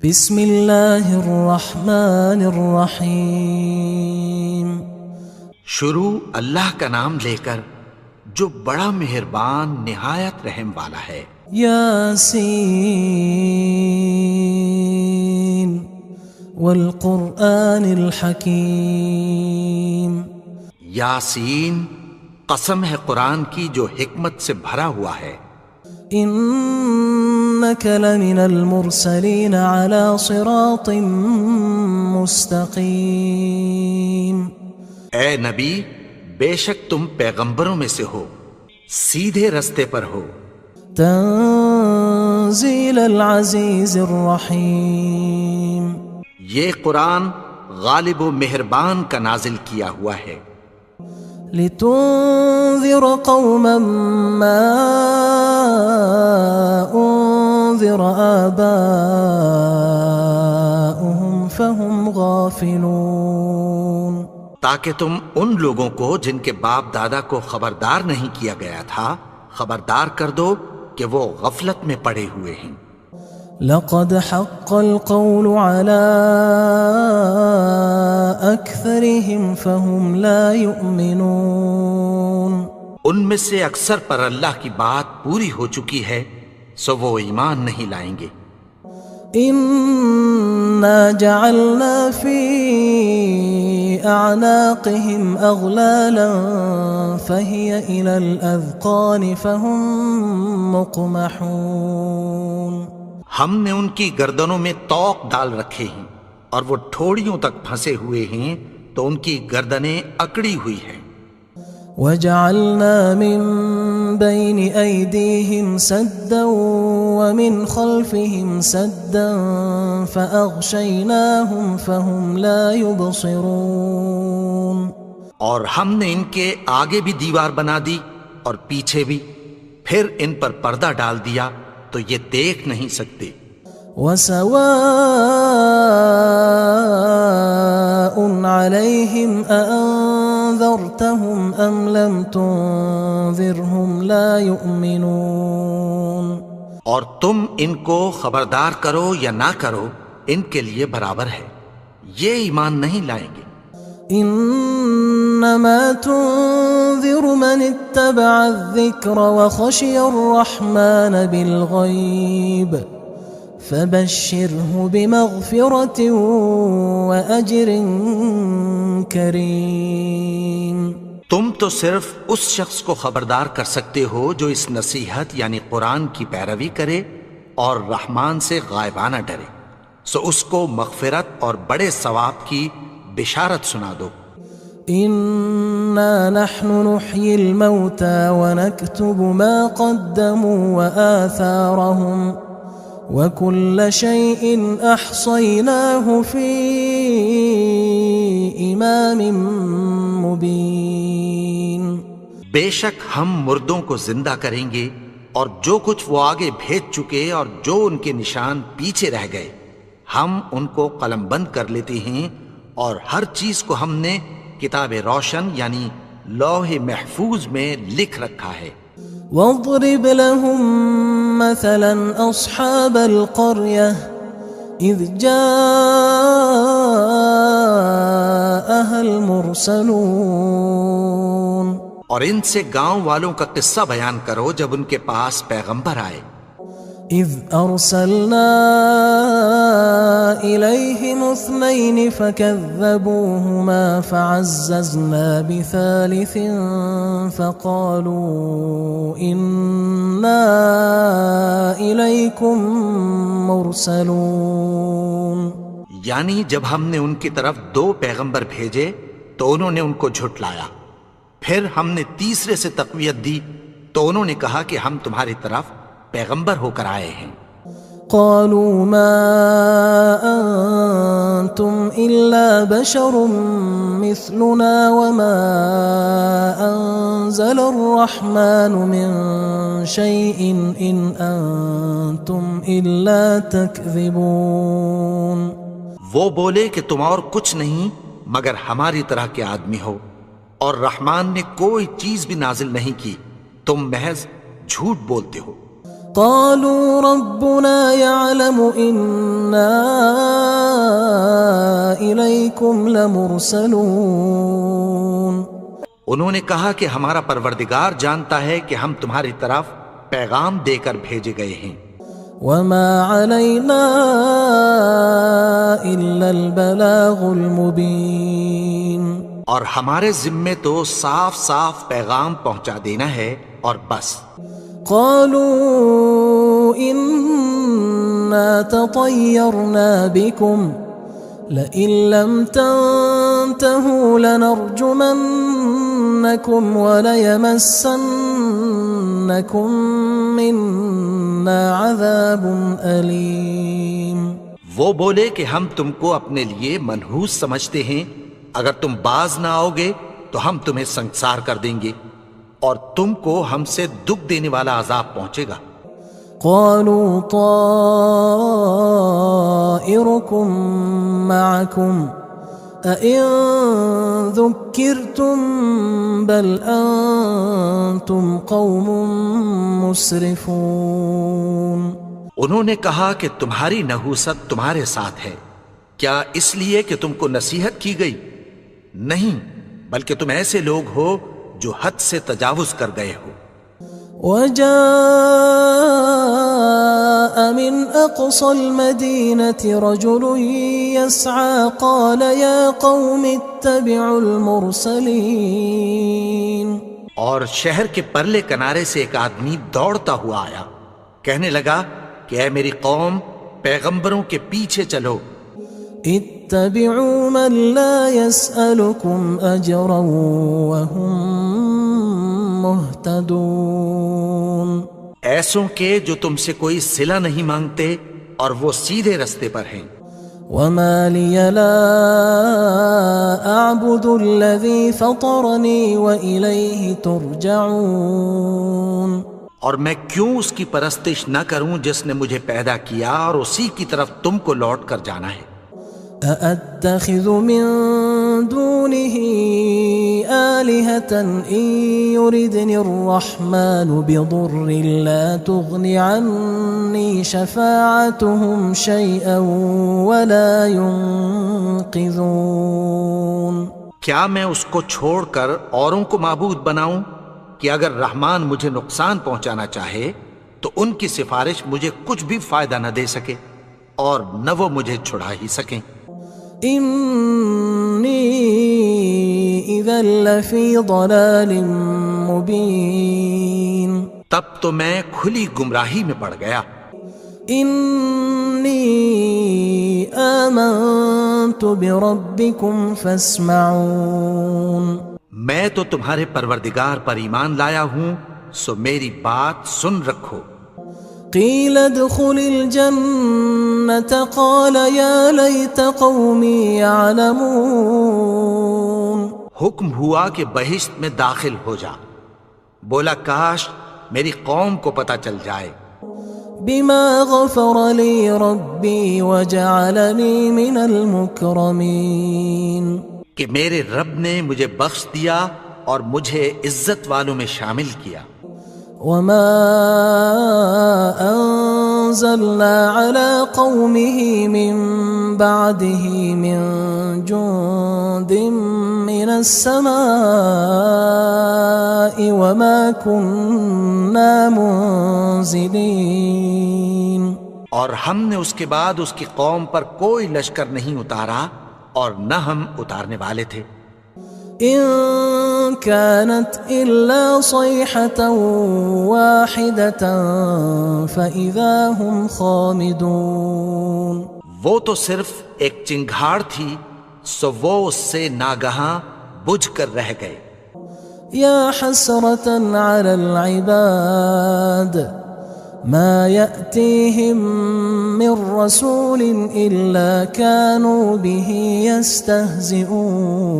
بسم اللہ الرحمن الرحیم۔ شروع اللہ کا نام لے کر جو بڑا مہربان نہایت رحم والا ہے۔ یاسین والقرآن الحکیم۔ یاسین، قسم ہے قرآن کی جو حکمت سے بھرا ہوا ہے۔ انک لمن المرسلین علی صراط مستقیم۔ اے نبی، بے شک تم پیغمبروں میں سے ہو، سیدھے رستے پر ہو۔ تنزیل العزیز الرحیم۔ یہ قرآن غالب و مہربان کا نازل کیا ہوا ہے۔ لتنذر قوما ما انذر آباؤهم فهم غافلون۔ تاکہ تم ان لوگوں کو جن کے باپ دادا کو خبردار نہیں کیا گیا تھا خبردار کر دو کہ وہ غفلت میں پڑے ہوئے ہیں۔ لقد حق القول على أكثرهم فهم لا يؤمنون۔ ان میں سے اکثر پر اللہ کی بات پوری ہو چکی ہے سو وہ ایمان نہیں لائیں گے۔ إنا جعلنا في أعناقهم أغلالا فهي إلى الأذقان فهم مقمحون۔ ہم نے ان کی گردنوں میں طوق ڈال رکھے ہیں اور وہ ٹھوڑیوں تک پھنسے ہوئے ہیں تو ان کی گردنیں اکڑی ہوئی ہیں۔ وَجَعَلْنَا مِن بَيْنِ أَيْدِيهِمْ سَدًّا وَمِنْ خَلْفِهِمْ سَدًّا فَأَغْشَيْنَاهُمْ فَهُمْ لَا يُبْصِرُونَ۔ اور ہم نے ان کے آگے بھی دیوار بنا دی اور پیچھے بھی، پھر ان پر پردہ ڈال دیا تو یہ دیکھ نہیں سکتے۔ وَسَوَاءٌ عَلَيْهِمْ أَأَنذَرْتَهُمْ أَمْ لَمْ تُنذِرْهُمْ لَا يُؤْمِنُونَ۔ اور تم ان کو خبردار کرو یا نہ کرو ان کے لیے برابر ہے، یہ ایمان نہیں لائیں گے۔ انما تنذر من اتبع الذکر وخشی الرحمن بالغیب فبشرہ بمغفرة واجر کریم۔ تم تو صرف اس شخص کو خبردار کر سکتے ہو جو اس نصیحت یعنی قرآن کی پیروی کرے اور رحمان سے غائبانہ ڈرے، سو اس کو مغفرت اور بڑے ثواب کی بشارت سنا دو۔ انا نحن نحيي الموتى ونكتب ما قدموا وآثارهم وكل شيء احصيناه في امام مبين۔ بے شک ہم مردوں کو زندہ کریں گے اور جو کچھ وہ آگے بھیج چکے اور جو ان کے نشان پیچھے رہ گئے ہم ان کو قلم بند کر لیتے ہیں، اور ہر چیز کو ہم نے کتاب روشن یعنی لوح محفوظ میں لکھ رکھا ہے۔ واضرب لهم مثلا اصحاب القرية اذ جاءها المرسلون۔ اور ان سے گاؤں والوں کا قصہ بیان کرو جب ان کے پاس پیغمبر آئے۔ اذ ارسلنا الیہم اثنین فکذبوہما فعززنا بثالث فقالوا انا الیکم مرسلون۔ یعنی جب ہم نے ان کی طرف 2 پیغمبر بھیجے تو انہوں نے ان کو جھٹلایا، پھر ہم نے تیسرے سے تقویت دی تو انہوں نے کہا کہ ہم تمہاری طرف پیغمبر ہو کر آئے ہیں۔ قالوا ما انتم الا بشر مثلنا وما انزل الرحمن من شيء ان انتم الا تكذبون۔ وہ بولے کہ تم اور کچھ نہیں مگر ہماری طرح کے آدمی ہو، اور رحمان نے کوئی چیز بھی نازل نہیں کی، تم محض جھوٹ بولتے ہو۔ قالوا ربنا يعلم إنا إليكم لمرسلون انہوں نے کہا کہ ہمارا پروردگار جانتا ہے کہ ہم تمہاری طرف پیغام دے کر بھیجے گئے ہیں. وما علينا إلا البلاغ المبين اور ہمارے ذمے تو صاف صاف پیغام پہنچا دینا ہے اور بس. قالوا إنا تطيرنا بكم لئن لم تنتهوا لنرجمنكم وليمسنكم منا عذاب أليم. وہ بولے کہ ہم تم کو اپنے لیے منحوس سمجھتے ہیں، اگر تم باز نہ آؤ گے تو ہم تمہیں سنگسار کر دیں گے اور تم کو ہم سے دکھ دینے والا عذاب پہنچے گا. قالوا طائركم معكم أئن ذكرتم بل أنتم قوم مسرفون. انہوں نے کہا کہ تمہاری نحوست تمہارے ساتھ ہے، کیا اس لیے کہ تم کو نصیحت کی گئی؟ نہیں، بلکہ تم ایسے لوگ ہو جو حد سے تجاوز کر گئے ہو. وجاء من أقصى المدينة رجل يسعى قال يا قوم اتبعوا المرسلين. اور شہر کے پرلے کنارے سے ایک آدمی دوڑتا ہوا آیا، کہنے لگا کہ اے میری قوم، پیغمبروں کے پیچھے چلو. اتبعوا من لا يسألكم أجرا وهم مهتدون. ایسوں کے جو تم سے کوئی صلہ نہیں مانگتے اور وہ سیدھے رستے پر ہیں. وما لي لا أعبد الذي فطرني وإليه ترجعون. اور میں کیوں اس کی پرستش نہ کروں جس نے مجھے پیدا کیا اور اسی کی طرف تم کو لوٹ کر جانا ہے. أأتخذ من دونه آلهة إن يردني الرحمن بضر لا تغن عني شفاعتهم شيئا ولا ينقذون. کیا میں اس کو چھوڑ کر اوروں کو معبود بناؤں کہ اگر رحمان مجھے نقصان پہنچانا چاہے تو ان کی سفارش مجھے کچھ بھی فائدہ نہ دے سکے اور نہ وہ مجھے چھڑا ہی سکیں. إني إذا لفي ضلال مبين. تب تو میں کھلی گمراہی میں پڑ گیا. إني آمنت بربكم فاسمعون. میں تو تمہارے پروردگار پر ایمان لایا ہوں، سو میری بات سن رکھو. قيل ادخل الجنة قال يا ليت قومي يعلمون. حکم ہوا کہ بہشت میں داخل ہو جا. بولا کاش میری قوم کو پتہ چل جائے. بما غفر لي ربي وجعلني من المكرمين. کہ میرے رب نے مجھے بخش دیا اور مجھے عزت والوں میں شامل کیا. وما أنزلنا على قومه من بعده من جند من السماء وما كنا منزلين. اور ہم نے اس کے بعد اس کی قوم پر کوئی لشکر نہیں اتارا اور نہ ہم اتارنے والے تھے. إن كانت إلا صيحة واحدة فإذا هم خامدون. وہ تو صرف ایک چنگھاڑ تھی، سو وہ اس سے ناگہاں بجھ کر رہ گئے. يا حسرة على العباد ما يأتيهم من رسول إلا كانوا به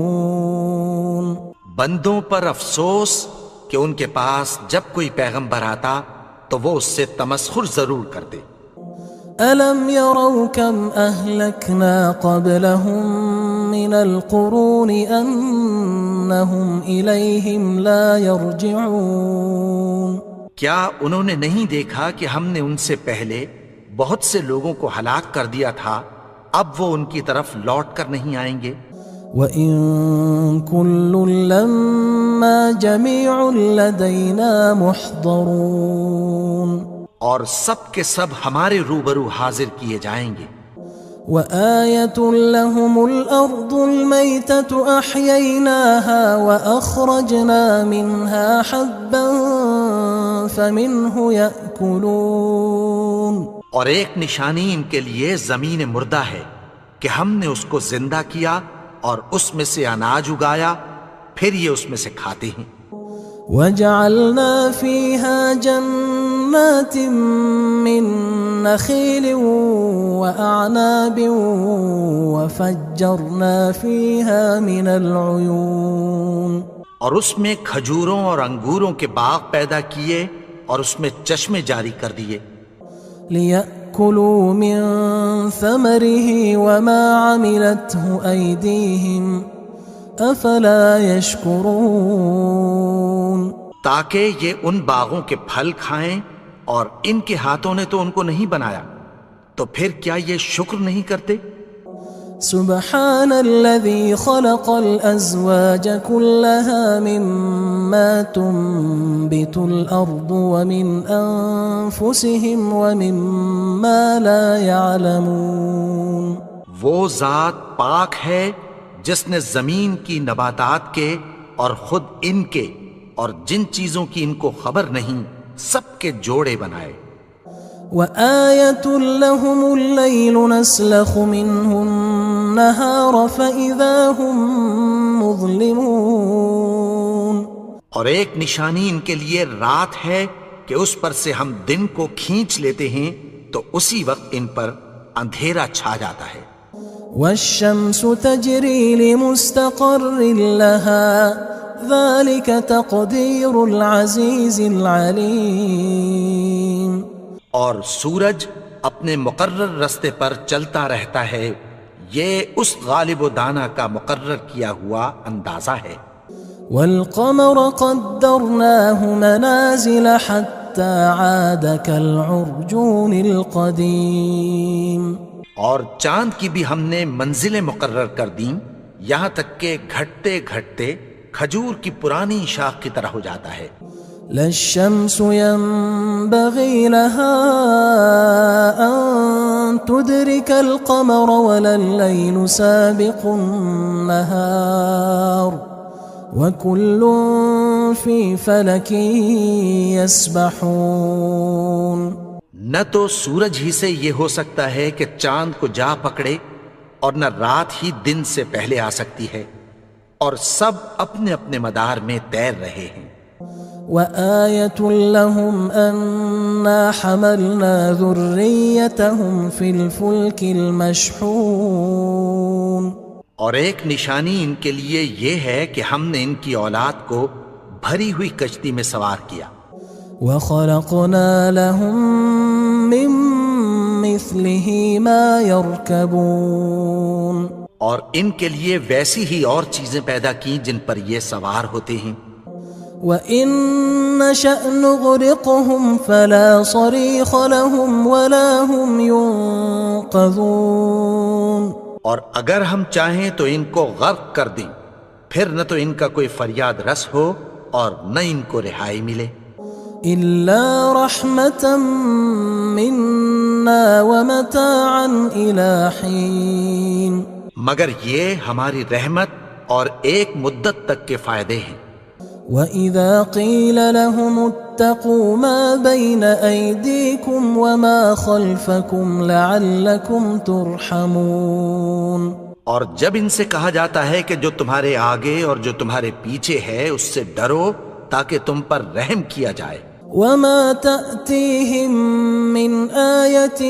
يستهزئون. بندوں پر افسوس کہ ان کے پاس جب کوئی پیغمبر آتا تو وہ اس سے تمسخر ضرور کرتے. ألم يروا كم أهلكنا قبلهم من القرون أنهم إليهم لا يرجعون. کیا انہوں نے نہیں دیکھا کہ ہم نے ان سے پہلے بہت سے لوگوں کو ہلاک کر دیا تھا، اب وہ ان کی طرف لوٹ کر نہیں آئیں گے؟ وَإِن كُلٌّ لَمَّا جَمِيعٌ لَدَيْنَا مُحْضَرُونَ، اور سب کے سب ہمارے روبرو حاضر کیے جائیں گے۔ وَآيَةٌ لَهُمُ الْأَرْضُ الْمَيْتَةُ أَحْيَيْنَاهَا وَأَخْرَجْنَا مِنْهَا حَبًّا فَمِنْهُ يَأْكُلُونَ، اور ایک نشانی ان کے لیے زمین مردہ ہے کہ ہم نے اس کو زندہ کیا اور اس میں سے اناج اگایا، پھر یہ اس میں سے کھاتے ہیں۔ وَجَعَلْنَا فِيهَا جَنَّاتٍ مِّن نَخِيلٍ وَأَعْنَابٍ وَفَجَّرْنَا فِيهَا مِنَ الْعُيُونِ، اور اس میں کھجوروں اور انگوروں کے باغ پیدا کیے اور اس میں چشمے جاری کر دیے، لِيَأْكُلُوا مِن ثَمَرِهِ وَمَا عَمِلَتْهُ أَيْدِيهِمْ أَفَلَا يَشْكُرُونَ، تاکہ یہ ان باغوں کے پھل کھائیں، اور ان کے ہاتھوں نے تو ان کو نہیں بنایا، تو پھر کیا یہ شکر نہیں کرتے؟ سبحان الذي خلق الأزواج كلها مما تنبت الأرض ومن أنفسهم ومما لا يعلمون، وہ ذات پاک ہے جس نے زمین کی نباتات کے اور خود ان کے اور جن چیزوں کی ان کو خبر نہیں سب کے جوڑے بنائے۔ وَآيَةٌ لَهُمُ اللَّيْلُ نَسْلَخُ مِنْهُ النَّهَارَ فَإِذَا هُمْ مُظْلِمُونَ، اور ایک نشانی ان کے لیے رات ہے کہ اس پر سے ہم دن کو کھینچ لیتے ہیں تو اسی وقت ان پر اندھیرا چھا جاتا ہے۔ وَالشَّمْسُ تَجْرِي لِمُسْتَقَرٍّ لَهَا ذَلِكَ تَقْدِيرُ الْعَزِيزِ الْعَلِيمِ، اور سورج اپنے مقرر رستے پر چلتا رہتا ہے، یہ اس غالب و دانا کا مقرر کیا ہوا اندازہ ہے۔ وَالْقَمَرَ قَدَّرْنَاهُ مَنَازِلَ حَتَّى عَادَ كَالْعُرْجُونِ الْقَدِيمِ، اور چاند کی بھی ہم نے منزلیں مقرر کر دیں، یہاں تک کہ گھٹتے گھٹتے کھجور کی پرانی شاخ کی طرح ہو جاتا ہے۔ لا الشمس ينبغي لها أن تدرك القمر ولا الليل سابق النهار وكل في فلك يسبحون، نہ تو سورج ہی سے یہ ہو سکتا ہے کہ چاند کو جا پکڑے، اور نہ رات ہی دن سے پہلے آ سکتی ہے، اور سب اپنے اپنے مدار میں تیر رہے ہیں۔ وَآيَةٌ لَهُمْ أَنَّا حَمَلْنَا ذُرِّيَّتَهُمْ فِي الْفُلْكِ الْمَشْحُونِ، اور ایک نشانی ان کے لیے یہ ہے کہ ہم نے ان کی اولاد کو بھری ہوئی کشتی میں سوار کیا۔ وَخَلَقْنَا لَهُم مِّن مِّثْلِهِ مَا يَرْكَبُونَ، اور ان کے لیے ویسی ہی اور چیزیں پیدا کی جن پر یہ سوار ہوتے ہیں۔ وَإِن نَّشَأْ نُغْرِقْهُمْ فَلَا صَرِيخَ لَهُمْ وَلَا هُمْ يُنقَذُونَ، اور اگر ہم چاہیں تو ان کو غرق کر دیں، پھر نہ تو ان کا کوئی فریاد رس ہو اور نہ ان کو رہائی ملے۔ إِلَّا رَحْمَةً مِّنَّا وَمَتَاعًا إِلَى حِينٍ، مگر یہ ہماری رحمت اور ایک مدت تک کے فائدے ہیں۔ وَإِذَا قِيلَ لَهُمُ اتَّقُوا مَا بَيْنَ أَيْدِيكُمْ وَمَا خَلْفَكُمْ لَعَلَّكُمْ تُرْحَمُونَ، اور جب ان سے کہا جاتا ہے کہ جو تمہارے آگے اور جو تمہارے پیچھے ہے اس سے ڈرو تاکہ تم پر رحم کیا جائے۔ وَمَا تَأْتِيهِم مِّنْ آيَةٍ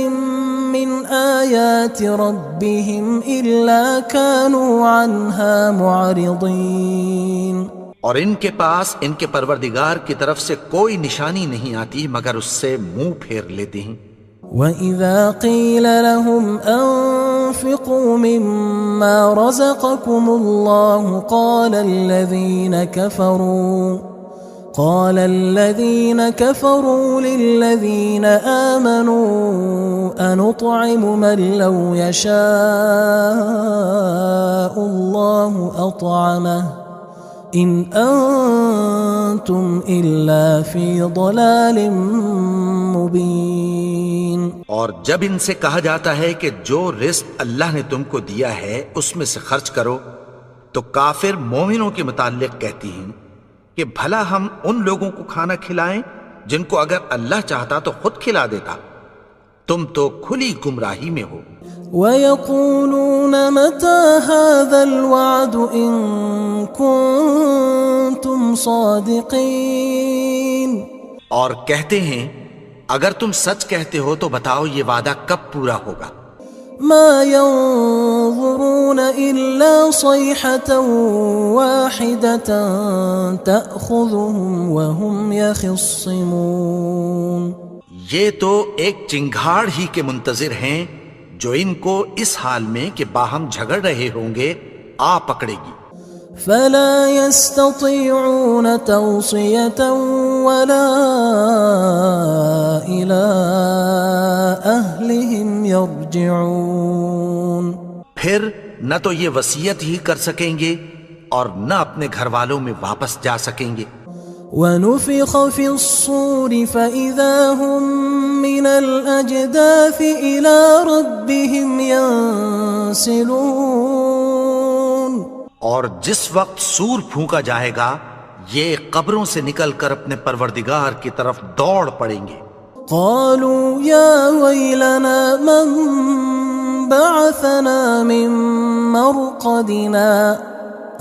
مِّنْ آيَاتِ رَبِّهِمْ إِلَّا كَانُوا عَنْهَا مُعْرِضِينَ، اور ان کے پاس ان کے پروردگار کی طرف سے کوئی نشانی نہیں آتی مگر اس سے منہ پھیر لیتے ہیں۔ وَإِذَا قِيلَ لَهُمْ أَنفِقُوا مِمَّا رَزَقَكُمُ اللَّهُ قال الذين كفروا للذين آمنوا أنطعم من لو يشاء الله أطعمه إن أنتم إلا في ضلال مبين. اور جب ان سے کہا جاتا ہے کہ جو رزق اللہ نے تم کو دیا ہے اس میں سے خرچ کرو، تو کافر مومنوں کے متعلق کہتی ہیں کہ بھلا ہم ان لوگوں کو کھانا کھلائیں جن کو اگر اللہ چاہتا تو خود کھلا دیتا. تم تو کھلی گمراہی میں ہو. وَيَقُولُونَ مَتَى هَذَا الْوَعْدُ إِن كُنتُمْ صَادِقِينَ. اور کہتے ہیں اگر تم سچ کہتے ہو تو بتاؤ یہ وعدہ کب پورا ہوگا. ما ينظرون إلا صيحة واحدة تأخذهم وهم يخصمون. یہ تو ایک چنگھاڑ ہی کے منتظر ہیں جو ان کو اس حال میں کہ باہم جھگڑ رہے ہوں گے آ پکڑے گی. فلا يستطيعون توصية ولا إلى أهلهم يرجعون. پھر نہ تو یہ وصیت ہی کر سکیں گے اور نہ اپنے گھر والوں میں واپس جا سکیں گے. ونفخ في الصور فإذا هم من الأجداث إلى ربهم ينسلون. اور جس وقت سور پھونکا جائے گا یہ قبروں سے نکل کر اپنے پروردگار کی طرف دوڑ پڑیں گے. قالوا يا ويلنا من بعثنا من مرقدنا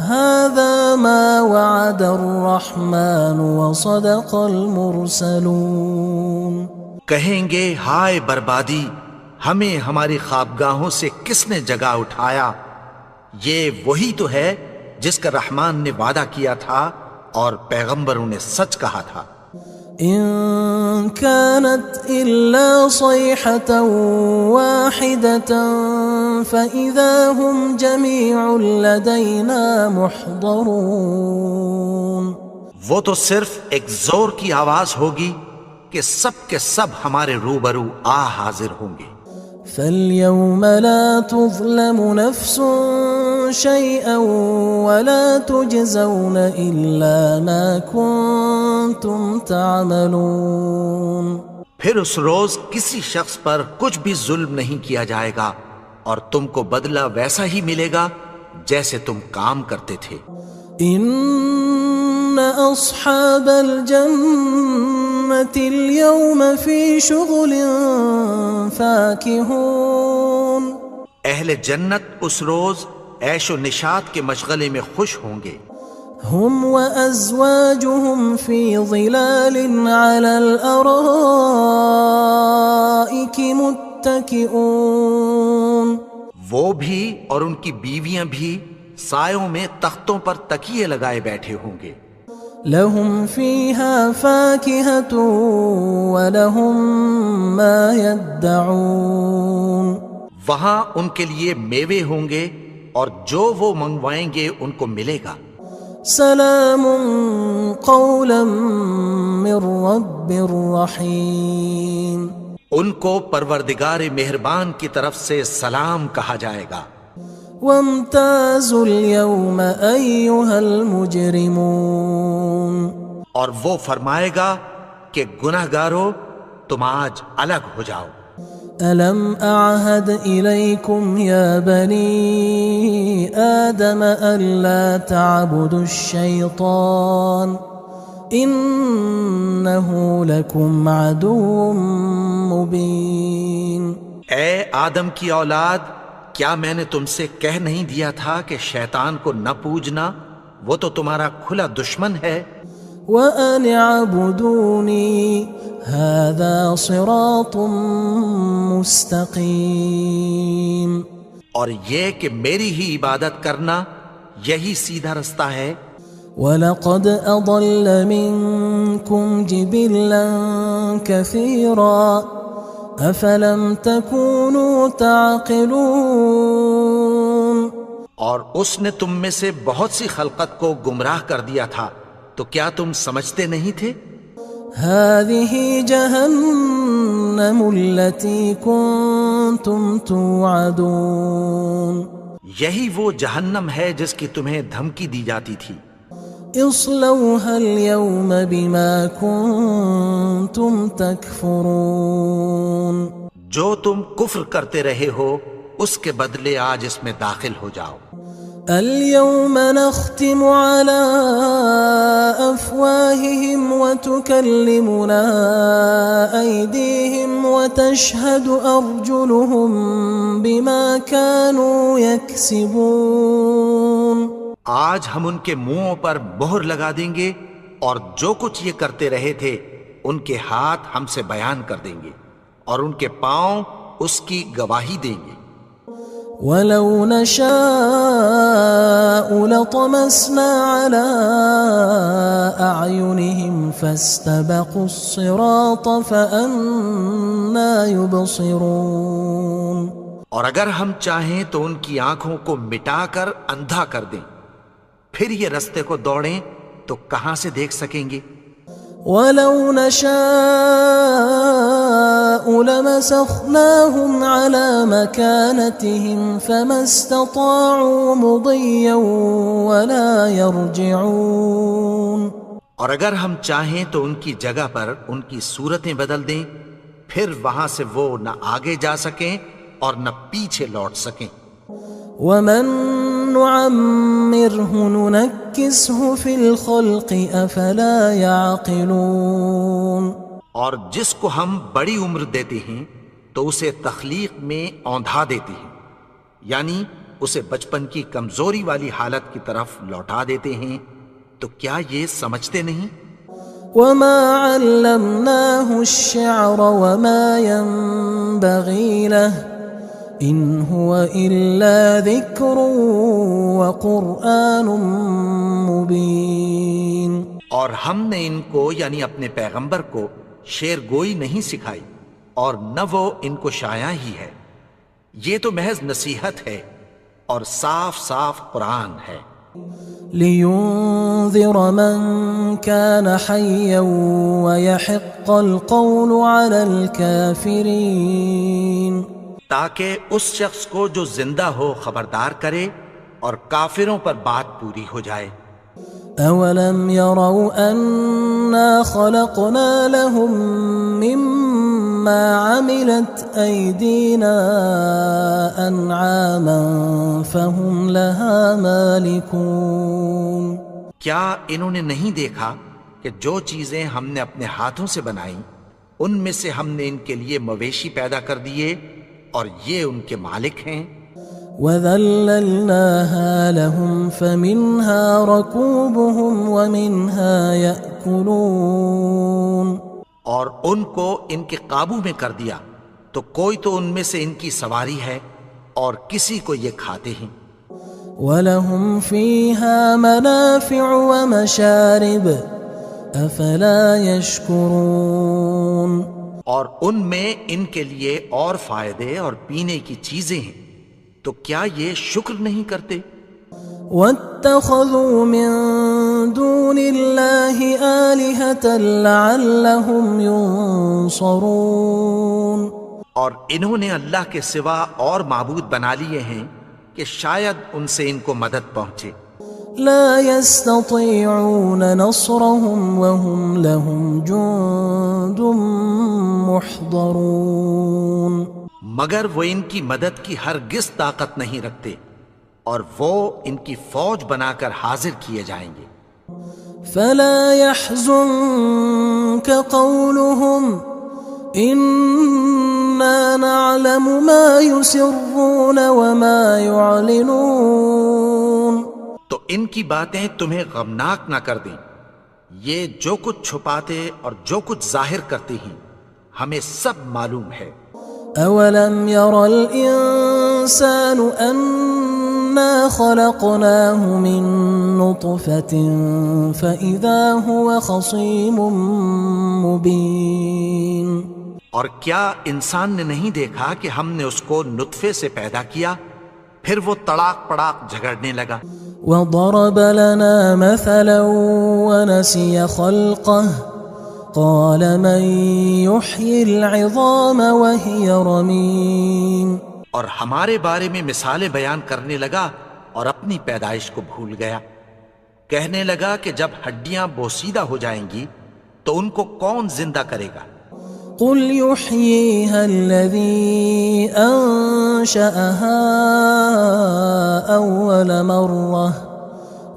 هذا ما وعد الرحمن وصدق المرسلون. کہیں گے ہائے بربادی، ہمیں ہماری خوابگاہوں سے کس نے جگا اٹھایا. یہ وہی تو ہے جس کا رحمان نے وعدہ کیا تھا اور پیغمبروں نے سچ کہا تھا. إن كانت إلا صيحة واحدة فإذا هم جميع لدينا محضرون. وہ تو صرف ایک زور کی آواز ہوگی کہ سب کے سب ہمارے روبرو آ حاضر ہوں گے. فاليوم لا تظلم نفس شيئا ولا تجزون إلا ما كنتم تعملون. پھر اس روز کسی شخص پر کچھ بھی ظلم نہیں کیا جائے گا اور تم کو بدلہ ویسا ہی ملے گا جیسے تم کام کرتے تھے. إن أصحاب الجنة اليوم في شغل فاكهون. اہل جنت اس روز عیش و نشاط کے مشغلے میں خوش ہوں گے. هم وأزواجهم في ظلال على الأرائك متكئون. وہ بھی اور ان کی بیویاں بھی سایوں میں تختوں پر تکیے لگائے بیٹھے ہوں گے. لهم فيها فاكهة ولهم ما يدعون. وہاں ان کے لیے میوے ہوں گے اور جو وہ منگوائیں گے ان کو ملے گا. سلام قولا من رب رحیم. ان کو پروردگار مہربان کی طرف سے سلام کہا جائے گا. وامتازوا اليوم أيها المجرمون. اور وہ فرمائے گا کہ گناہگارو تم آج الگ ہو جاؤ. ألم أعهد إليكم يا بني آدم ألا تعبدوا الشيطان إنه لكم عدو مبين. اے آدم کی اولاد، کیا میں نے تم سے کہہ نہیں دیا تھا کہ شیطان کو نہ پوجنا، وہ تو تمہارا کھلا دشمن ہے. وَأَنِ اعْبُدُونِي هَذَا صِرَاطٌ مُسْتَقِيمٌ. اور یہ کہ میری ہی عبادت کرنا یہی سیدھا رستہ ہے. وَلَقَدْ أَضَلَّ مِنْكُمْ جِبِلًّا كَثِيرًا أَفَلَمْ تَكُونُوا تَعْقِلُونَ. اور اس نے تم میں سے بہت سی خلقت کو گمراہ کر دیا تھا، تو کیا تم سمجھتے نہیں تھے؟ هذه جهنم التي كنتم توعدون یہی وہ جہنم ہے جس کی تمہیں دھمکی دی جاتی تھی۔ اصلوها اليوم بما كنتم تكفرون جو تم کفر کرتے رہے ہو اس کے بدلے آج اس میں داخل ہو جاؤ۔ اليوم نختم على أفواههم وتكلمنا أيديهم وتشهد أرجلهم بما كانوا يكسبون آج ہم ان کے منہوں پر مہر لگا دیں گے اور جو کچھ یہ کرتے رہے تھے ان کے ہاتھ ہم سے بیان کر دیں گے اور ان کے پاؤں اس کی گواہی دیں گے۔ وَلَوْ نَشَاءُ لَطَمَسْنَا عَلَىٰ أَعْيُنِهِمْ فَاسْتَبَقُوا الصِّرَاطَ فَأَنَّىٰ يُبْصِرُونَ اور اگر ہم چاہیں تو ان کی آنکھوں کو مٹا کر اندھا کر دیں، پھر یہ رستے کو دوڑیں تو کہاں سے دیکھ سکیں گے؟ وَلَوْ نَشَاءُ لَمَسَخْنَاهُمْ عَلَىٰ مَكَانَتِهِمْ فَمَا اسْتَطَاعُوا مُضِيًّا وَلَا يَرْجِعُونَ اور اگر ہم چاہیں تو ان کی جگہ پر ان کی صورتیں بدل دیں، پھر وہاں سے وہ نہ آگے جا سکیں اور نہ پیچھے لوٹ سکیں۔ وَمَن نُعَمِّرْهُ نُنَكِّسْهُ فِي الْخَلْقِ أَفَلَا يَعْقِلُونَ اور جس کو ہم بڑی عمر دیتے ہیں تو اسے تخلیق میں اوندھا دیتے ہیں، یعنی اسے بچپن کی کمزوری والی حالت کی طرف لوٹا دیتے ہیں، تو کیا یہ سمجھتے نہیں؟ وَمَا عَلَّمْنَاهُ الشِّعْرَ وَمَا يَنبَغِي لَهُ إِنْ هُوَ إِلَّا ذِكْرٌ وَقُرْآنٌ مُبِينٌ اور ہم نے ان کو یعنی اپنے پیغمبر کو شعر گوئی نہیں سکھائی اور نہ وہ ان کو شایع ہی ہے، یہ تو محض نصیحت ہے اور صاف صاف قرآن ہے۔ لِيُنذِرَ مَن كَانَ حَيًّا وَيَحِقَّ الْقَوْلُ عَلَى الْكَافِرِينَ تاکہ اس شخص کو جو زندہ ہو خبردار کرے اور کافروں پر بات پوری ہو جائے۔ أَوَلَمْ يَرَوْا أَنَّا خَلَقْنَا لَهُم مِّمَّا عَمِلَتْ أَيْدِينَا أَنْعَامًا فَهُمْ لَهَا مَالِكُونَ کیا انہوں نے نہیں دیکھا کہ جو چیزیں ہم نے اپنے ہاتھوں سے بنائیں ان میں سے ہم نے ان کے لیے مویشی پیدا کر دیے اور یہ ان کے مالک ہیں۔ وَذَلَّلْنَاهَا لَهُمْ فَمِنْهَا رَكُوبُهُمْ وَمِنْهَا يَأْكُلُونَ اور ان کو ان کے قابو میں کر دیا تو کوئی تو ان میں سے ان کی سواری ہے اور کسی کو یہ کھاتے ہیں۔ وَلَهُمْ فِيهَا مَنَافِعُ وَمَشَارِبُ أَفَلَا يَشْكُرُونَ اور ان میں ان کے لیے اور فائدے اور پینے کی چیزیں ہیں، تو کیا یہ شکر نہیں کرتے؟ وَاتَّخَذُوا مِن دُونِ اللَّهِ آلِهَةً لَعَلَّهُمْ يُنصَرُونَ اور انہوں نے اللہ کے سوا اور معبود بنا لیے ہیں کہ شاید ان سے ان کو مدد پہنچے۔ لا يستطيعون نصرهم وهم لهم جند محضرون مگر وہ ان کی مدد کی ہرگز طاقت نہیں رکھتے اور وہ ان کی فوج بنا کر حاضر کیے جائیں گے۔ فلا يحزنك قولهم إنا نعلم ما يسرون وما يعلنون تو ان کی باتیں تمہیں غمناک نہ کر دیں، یہ جو کچھ چھپاتے اور جو کچھ ظاہر کرتے ہیں ہمیں سب معلوم ہے۔ أَوَلَمْ يَرَ الْإِنسَانُ أَنَّا خَلَقْنَاهُ مِن نُّطْفَةٍ فَإِذَا هُوَ خَصِيمٌ مُّبِينٌ اور کیا انسان نے نہیں دیکھا کہ ہم نے اس کو نطفے سے پیدا کیا، پھر وہ تڑاک پڑاک جھگڑنے لگا۔ وضرب لنا مثلا ونسي خلقه قال من يحيي العظام وهي رميم. اور ہمارے بارے میں مثالیں بیان کرنے لگا اور اپنی پیدائش کو بھول گیا. کہنے لگا کہ جب ہڈیاں بوسیدہ ہو جائیں گی تو ان کو کون زندہ کرے گا؟ قل يحييها الذي أنشأها أول مرة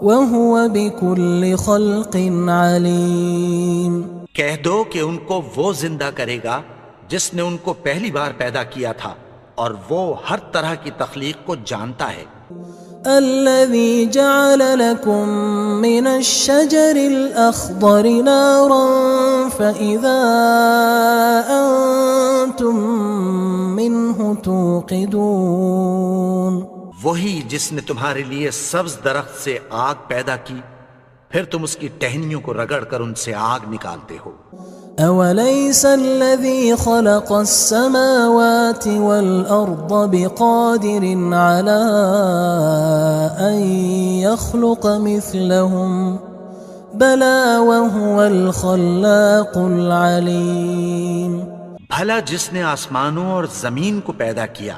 وهو بكل خلق عليم. کہہ دو کہ ان کو وہ زندہ کرے گا جس نے ان کو پہلی بار پیدا کیا تھا اور وہ ہر طرح کی تخلیق کو جانتا ہے. الذي جعل لكم من الشجر الأخضر نارا فإذا أنتم منه توقدون. وہی جس نے تمہارے لیے سبز درخت سے آگ پیدا کی پھر تم اس کی ٹہنیوں کو رگڑ کر ان سے آگ نکالتے ہو. أوليس الذي خلق السماوات والأرض بقادر على أن يخلق مثلهم بلى وهو الخلاق العليم. بھلا جس نے آسمانوں اور زمین کو پیدا کیا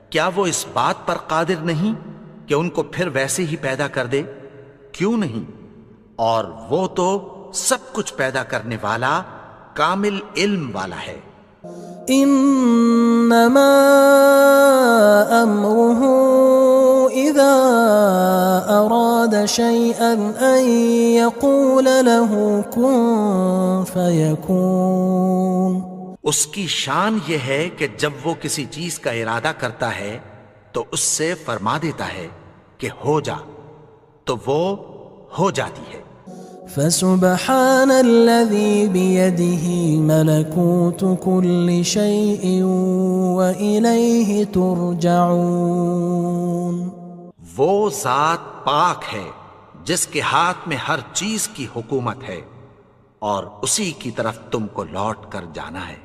کیا وہ اس بات پر قادر نہیں کہ ان کو پھر ویسے ہی پیدا کر دے؟ کیوں نہیں؟ اور وہ تو سب کچھ پیدا کرنے والا کامل علم والا ہے. انما امره اذا اراد شيئا ان يقول له كن فيكون. اس کی شان یہ ہے کہ جب وہ کسی چیز کا ارادہ کرتا ہے تو اس سے فرما دیتا ہے کہ ہو جا تو وہ ہو جاتی ہے. فسبحان الذي بيده ملكوت كل شيء وإليه ترجعون. وہ ذات پاک ہے جس کے ہاتھ میں ہر چیز کی حکومت ہے اور اسی کی طرف تم کو لوٹ کر جانا ہے.